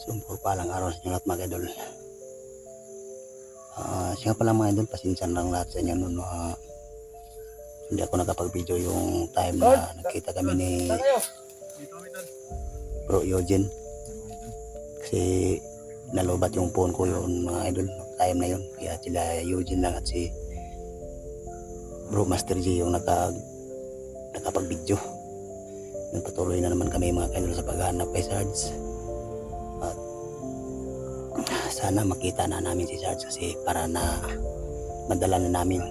Sumpor palang araw sa inyo lahat mga idol. Siya pala mga idol, pasensya lang lahat sa inyo noon. Hindi ako nakapag-video yung time na nakita kami ni Bro Eugene. Kasi nalobat yung phone ko yun mga idol, time na yun. Kaya sila Eugene lang at si Bro Master G yung nakapag-video. Patuloy na naman kami mga idol sa paghahanap kay Sarge. At sana makita na namin si Sarge kasi para na madala na namin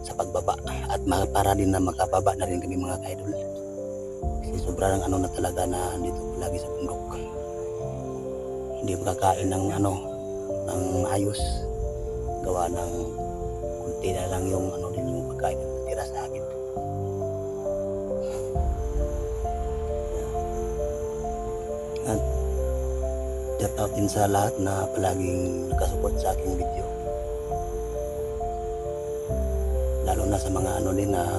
sa pagbaba at para din na makababa na rin kami mga idol. Kasi sobrang ano na talaga na dito lagi sa bundok. Hindi makakain ng ng ayos. Gawa ng kunti na lang yung din yung pagkain na natira sa akin. At shout out din sa lahat na palaging nakasupport sa aking video. Lalo na sa mga din na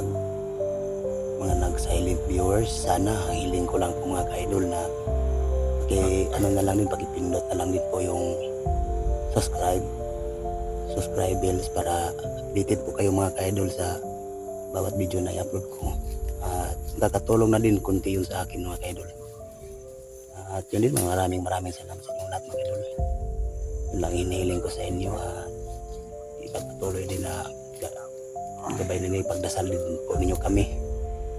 mga nag-silent viewers. Sana hiling ko lang po mga ka-idol na na lang din, pakipindot na lang din po yung subscribe bells para updated po kayo mga ka-idol sa bawat video na i-upload ko. At nakatulong na din kunti yun sa akin mga ka-idol. At yun din, maraming salamat sa inyo lahat mga idol. Yun lang hinihiling ko sa inyo. Ipagpatuloy din na gabay na ipagdasal din po ninyo kami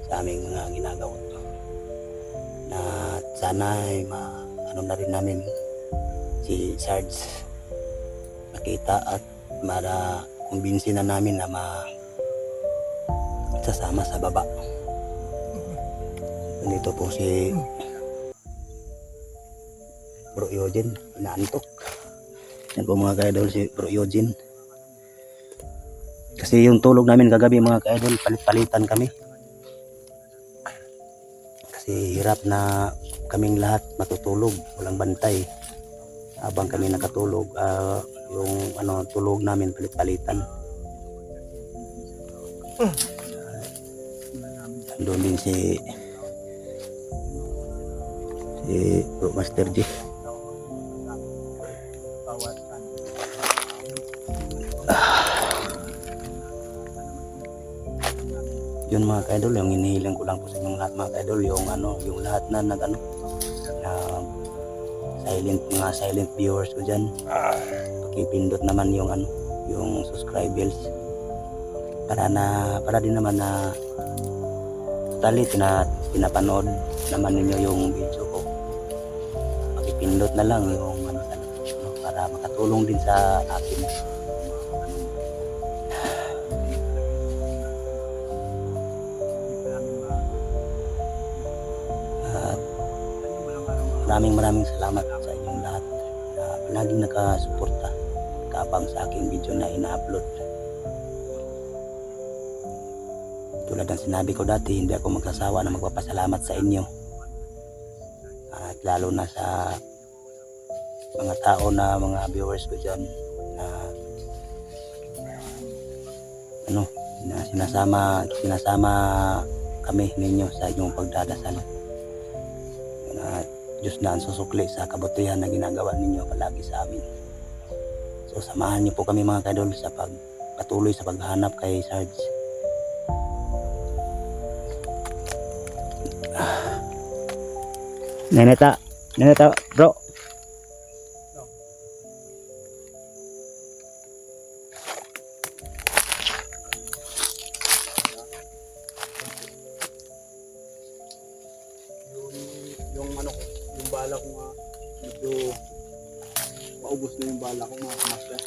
sa aming mga ginagawa. Na sana ay na rin namin si Sarge makita at kumbinsin na namin na sasama sa baba. Nandito po si Bro Eugene, inaantok. Yan po mga ka-idol si Bro Eugene. Kasi yung tulog namin kagabi mga ka-idol, palit-palitan kami. Kasi hirap na kaming lahat matutulog, walang bantay. Habang kami nakatulog, yung tulog namin palit-palitan. Doon din si Bro Master G. Yun mga ka-idol, yung hinihiling ko lang po sa inyong lahat mga ka-idol, yung lahat na silent viewers ko dyan, pakipindot naman yung yung subscribe bells para din naman na talit na pinapanood naman ninyo yung video ko. Pakipindot na lang yung para makatulong din sa akin. Maraming salamat sa inyong lahat na palaging nakasuporta, kaabang sa aking video na ina-upload. Tulad ng sinabi ko dati, hindi ako magsasawa na magpapasalamat sa inyo. At lalo na sa mga tao na mga viewers ko dyan na sinasama kami ninyo sa inyong pagdadasal. Diyos na ang susukli sa kabutihan na ginagawa ninyo palagi sa amin. So samahan niyo po kami mga kadol sa patuloy sa paghahanap kay Sarge. Neneta bro. Yung bala ko nga medyo maubos na yung bala ko mga kamaster.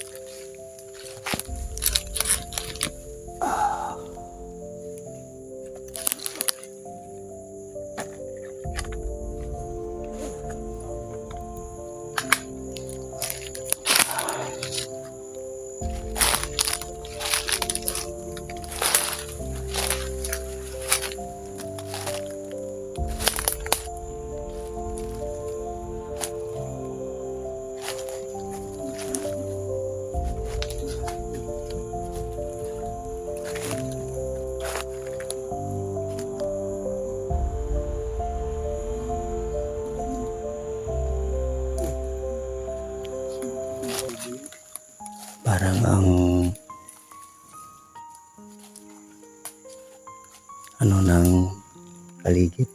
Parang ang ano ng paligid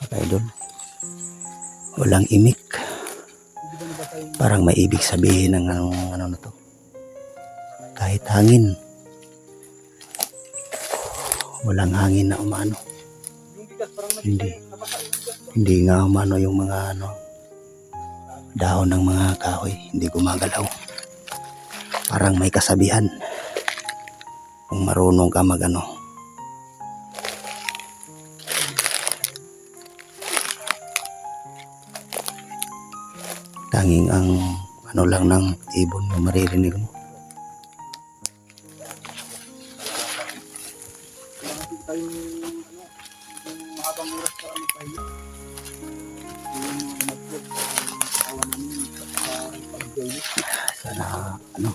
mga idol, walang imik. Hindi ba nabasa yung Parang may ibig sabihin ng ano na to, kahit hangin, walang hangin na umano, yung bigas parang hindi nabasa yung bigas ba? hindi nga umano yung mga ano dahon ng mga kahoy, hindi gumagalaw. Parang may kasabihan kung marunong ka mag ano. Tanging ang ano lang ng ibon mo maririnig mo. Kailangan tayong yung mahabang oras para magpahinga. Yung nag-vlog sa kawan namin sa pag-join. Sana ano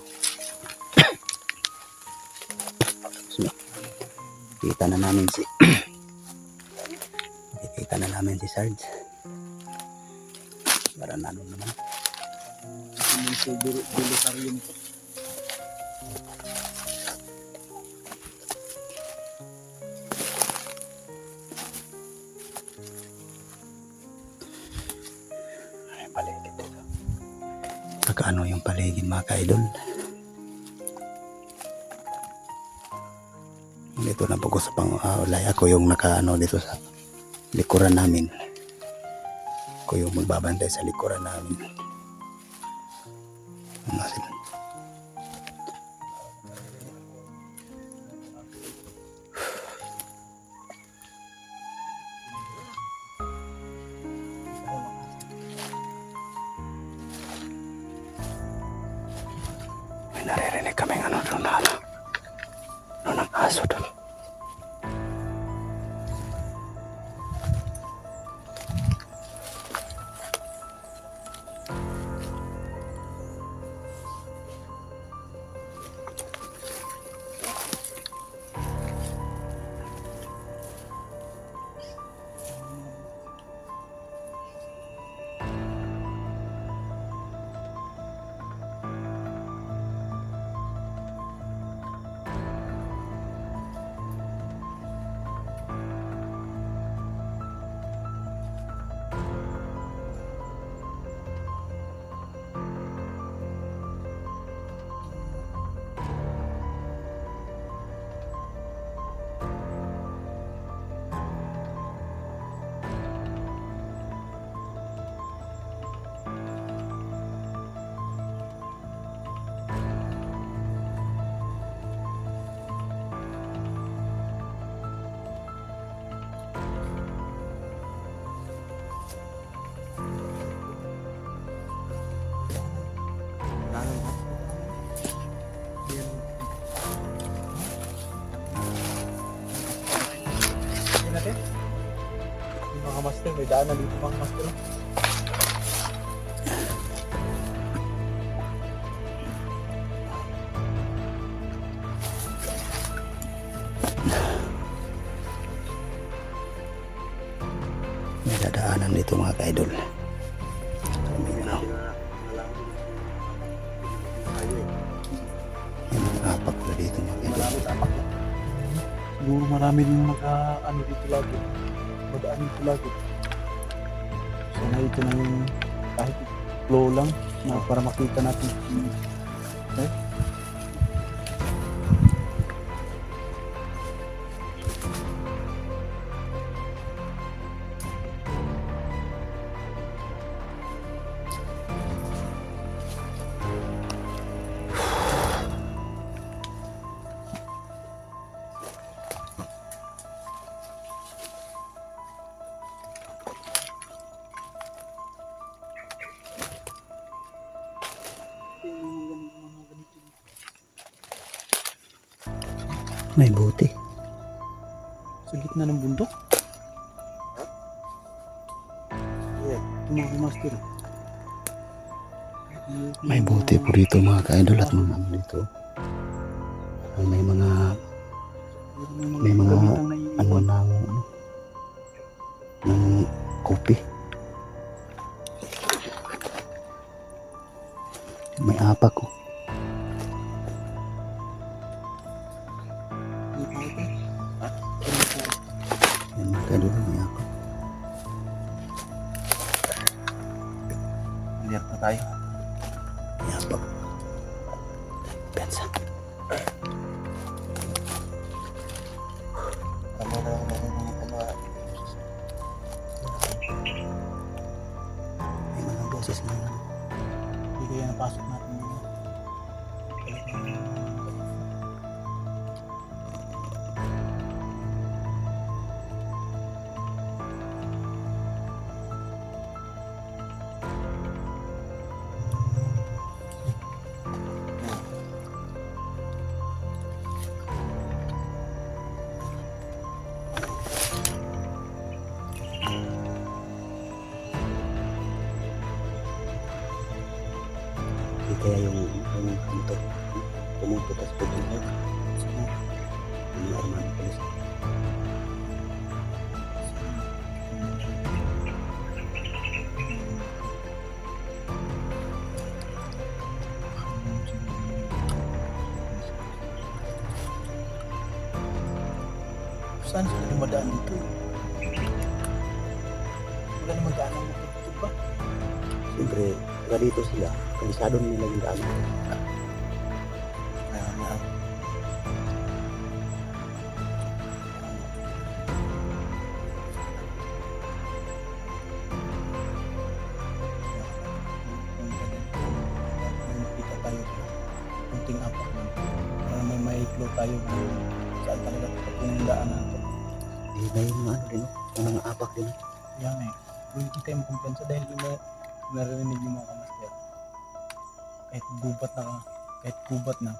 kita na namin si makikita na namin si Sarge. Maranado naman. Yung silverarium ko. Ay, paligid dito. Kakaano yung paligid mga ka-idol. Dito na po ko sa pang-ulay. Ako yung nakaano dito sa likuran namin. Ako yung magbabantay sa likuran namin. Ano sila? May naririnig kaming ano doon na ano ng aso doon. Natin? Yung mga master, may daanan dito mga master. May dadaanan dito mga ka-idol. May ano, may mga apak na dito mga ka-idol. Siguro marami din ano dito lagi. Madaan dito lagi. Sana ito na yung kahit flow lang na para makita natin. Okay? May buti. Sa gitna ng bundok? Yeah. Ito mga master. May buti po dito mga ka-idol at mga ano dito. May mga gabitang ano naiiwan. ng kopi. May apak ko. alert na tayo. Yan po. Pensa. Tama na ako mga May mga boses na naman. hindi kaya napasok natin. Hindi kaya yung motor pumupo tas pagkakit. Yung mga armado polis. Saan sila dumadaan dito? Wala naman daan ang dito ba? Siyempre, taga dito sila. Kalisado nila yung daan. Kaya nga. Kita tayo. Kunting apak man. Para may flow tayo kung saan talaga kung daan natin. Eh, may mga ano din. Yung mga apak din. Yan eh. Hindi tayo makumpiyansa dahil narinig yung mga kamaster. Kahit gubat na,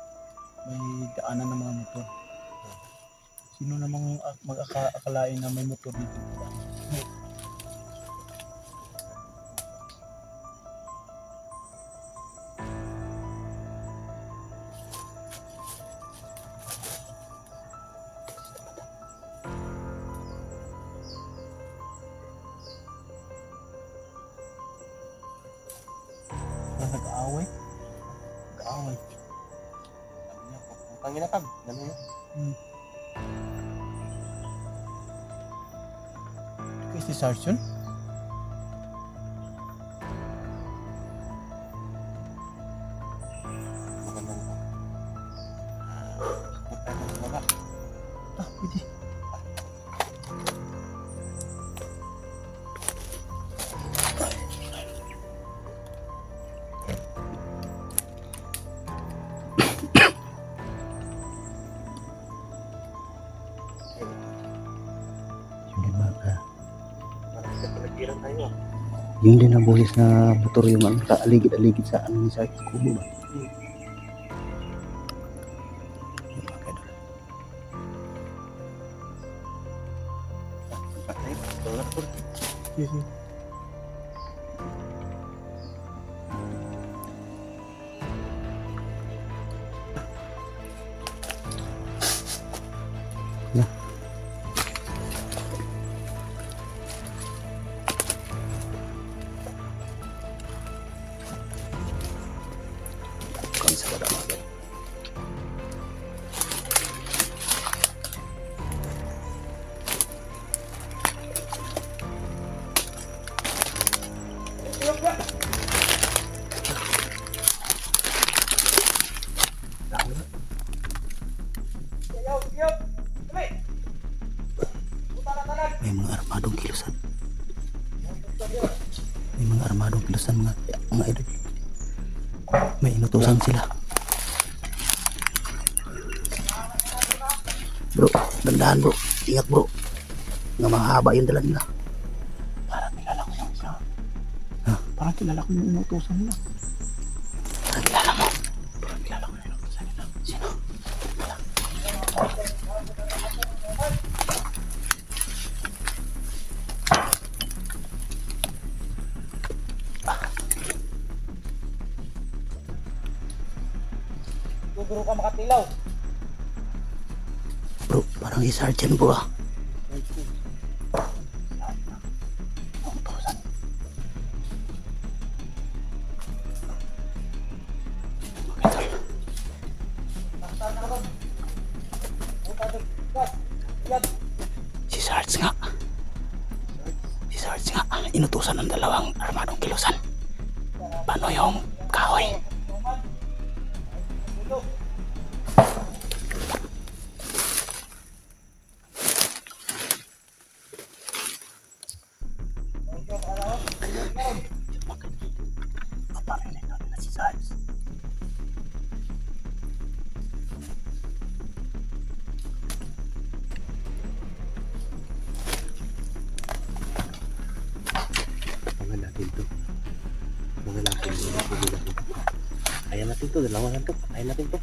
may daanan ng mga motor. Sino namang mag-akalain na may motor dito? Nag-aaway. Nag-aaway. Sabi niya po, putang ina kab. Ganun yun. Kaya si Sarson? Magandang ba? Punta tayo sa baba. Pwede. Yun din mga Parang sa palagiran tayo ah. yung din ang boses na motor yung ano, kaaligid-aligid sa ano sa kubo ba? Yung mga kadol. Patay. Tulad po. Yes, yes. Kung sa wala mga kadol. May mga armadong kilusan. May mga armadong kilusan mga idol. May inutusan sila. Bro, dandahan bro. Ingat bro. Nga mahaba yung dala nila. Parang kilala ko yung isa. Ha? Parang kilala ko yung inutusan nila. Parang kilala mo. Parang kilala ko yung inutusan nila. Sino? Guguro ka makatilaw. Bro, parang i-sergeant bro ah. Si Sarge nga. Si Sarge nga. Inutusan ng dalawang armadong kilusan. Paano yung kahoy? Paparinig natin na si Sarge. Mga natin to. Mga natin to. Kaya natin to. Dalawa lang to. Kaya natin to.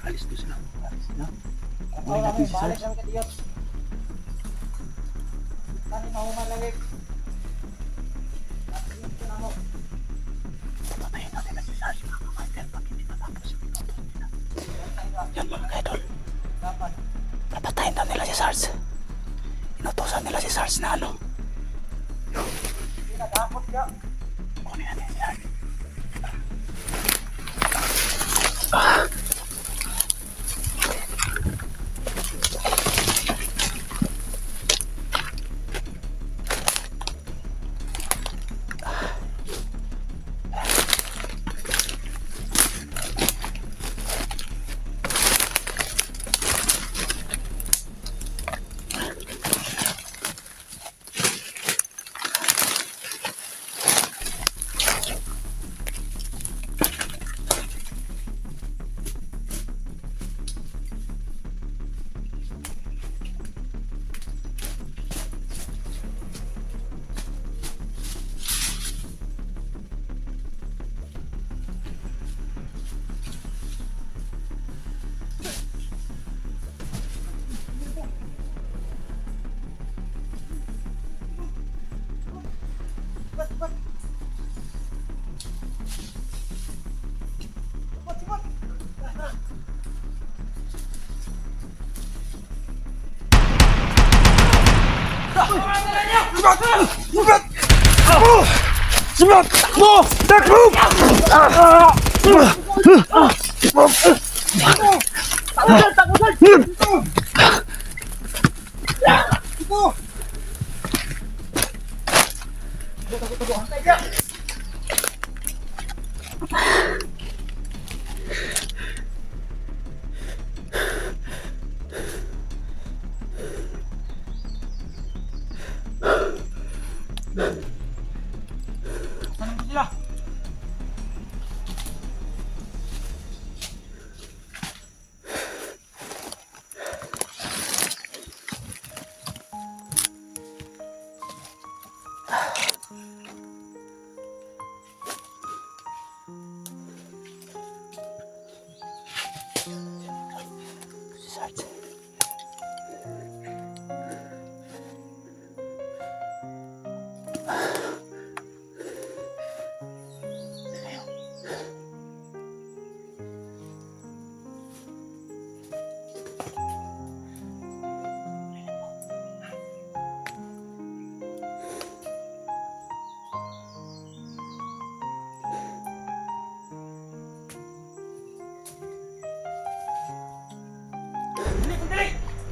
Alis to sila. Alis na. Kukunin natin si Sarge. Patayin natin na si Sarge. Kakamakan pag hindi matapos yung minutos nila. Yan mga kaidol. Papatayin daw nila si Sarge. Inutosan nila si Sarge na ano. Kunin natin si Sarge.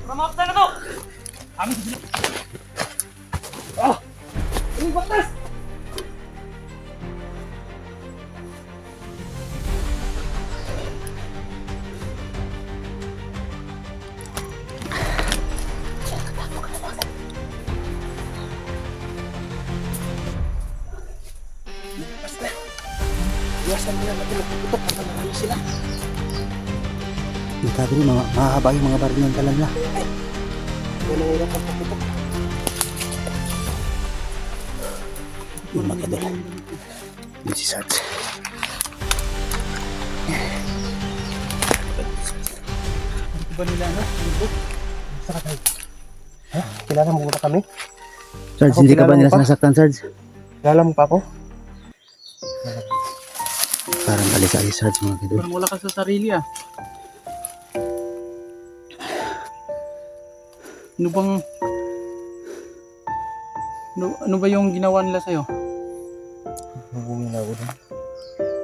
Mamakta na to! Amin! Oh! Ini batas! Iwasan mo na natin magpuputok para marami sila. Yung sabi rin, mahaba yung mga baril ng kalan nila. Wala hirap ang pagputok. Yung mga kadol. Yung si Sarge. Ito ba nila ano? Saka tayo. Ha? Kilala mo ba kami? Sarge, Ako, hindi ka ba kilala nila mo pa? sinasaktan, Sarge? Kilala mo pa ako? Parang alis-alis, Sarge, mga kadol. Parang wala ka sa sarili ah. Ano ba yung ginawa nila sa'yo? Hubungin ako doon.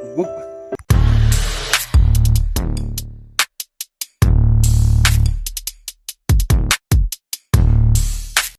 Hubog?